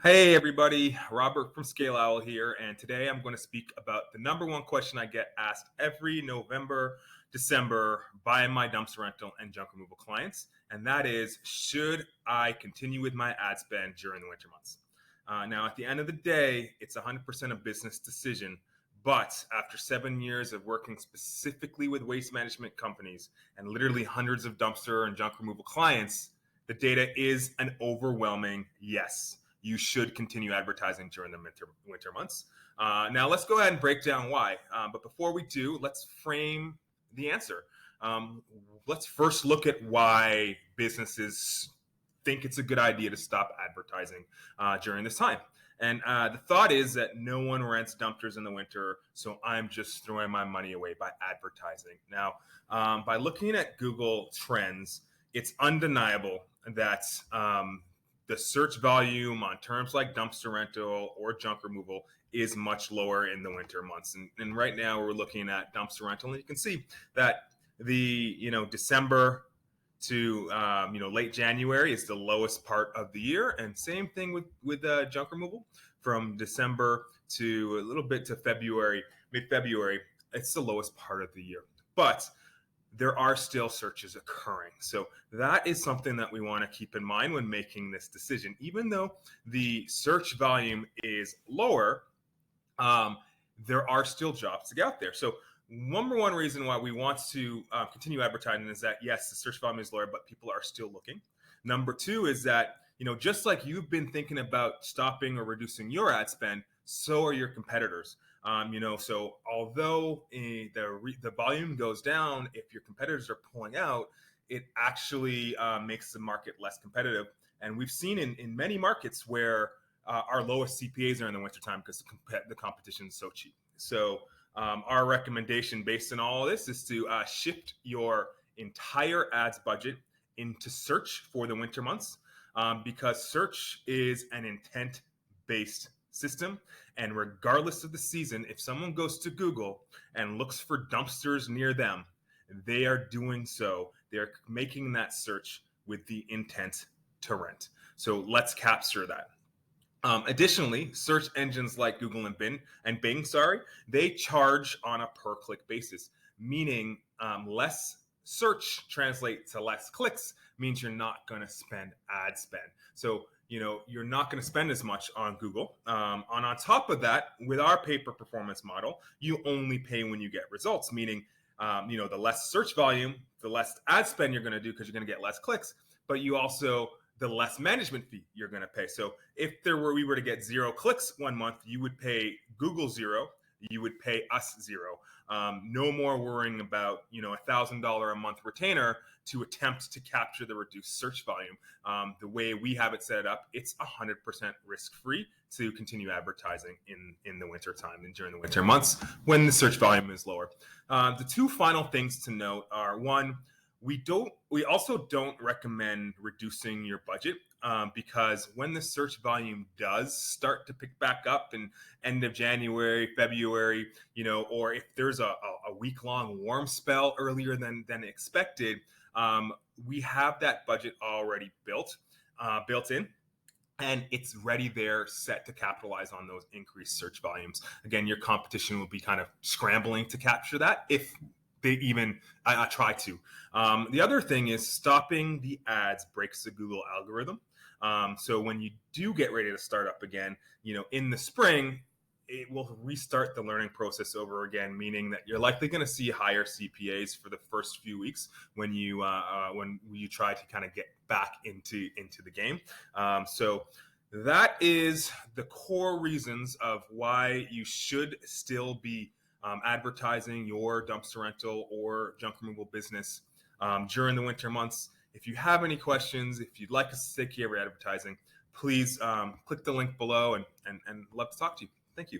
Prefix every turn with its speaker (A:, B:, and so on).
A: Hey everybody, Robert from Scale Owl here, and today I'm going to speak about the number one question I get asked every November, December by my dumpster rental and junk removal clients, and that is, should I continue with my ad spend during the winter months? Now, at the end of the day, it's 100% a business decision, but after 7 years of working specifically with waste management companies and literally hundreds of dumpster and junk removal clients, the data is an overwhelming yes. You should continue advertising during the winter months. Now, let's go ahead and break down why. But before we do, let's frame the answer. Um, let's first look at why businesses think it's a good idea to stop advertising during this time. And the thought is that no one rents dumpsters in the winter, so I'm just throwing my money away by advertising. Now, by looking at Google Trends, it's undeniable that the search volume on terms like dumpster rental or junk removal is much lower in the winter months. And right now we're looking at dumpster rental, and you can see that the December to late January is the lowest part of the year, and same thing with junk removal from December to a little bit to February, mid-February. It's the lowest part of the year, but there are still searches occurring. So that is something that we want to keep in mind when making this decision. Even though the search volume is lower, there are still jobs to get out there. So number one reason why we want to continue advertising is that, yes, the search volume is lower, but people are still looking. Number two is that, just like you've been thinking about stopping or reducing your ad spend, so are your competitors. So although the volume goes down, if your competitors are pulling out, it actually makes the market less competitive. And we've seen in many markets where our lowest CPAs are in the wintertime because the competition is so cheap. So our recommendation based on all of this is to shift your entire ads budget into search for the winter months, because search is an intent-based system, and regardless of the season, if someone goes to Google and looks for dumpsters near them, they are doing so. They're making that search with the intent to rent. So let's capture that. Additionally, search engines like Google and Bing, they charge on a per click basis, meaning less search translates to less clicks, means you're not going to spend ad spend. So you're not going to spend as much on Google. On top of that, with our pay-per-performance model, you only pay when you get results, meaning the less search volume, the less ad spend you're going to do because you're going to get less clicks, but you also the less management fee you're going to pay. So if we were to get 0 clicks one month, you would pay Google 0, you would pay us 0. No more worrying about $1,000 a month retainer to attempt to capture the reduced search volume. The way we have it set up, it's 100% risk-free to continue advertising in the winter time and during the winter months when the search volume is lower. The two final things to note are, one, we also don't recommend reducing your budget, because when the search volume does start to pick back up in end of January, February, or if there's a week-long warm spell earlier than expected, we have that budget already built in. And it's ready there, set to capitalize on those increased search volumes. Again, your competition will be kind of scrambling to capture that if they even try to. The other thing is stopping the ads breaks the Google algorithm. So when you do get ready to start up again, in the spring, it will restart the learning process over again, meaning that you're likely going to see higher CPAs for the first few weeks when you try to kind of get back into the game. So that is the core reasons of why you should still be advertising your dumpster rental or junk removal business during the winter months. If you have any questions, if you'd like us to take care of your advertising, please click the link below and love to talk to you. Thank you.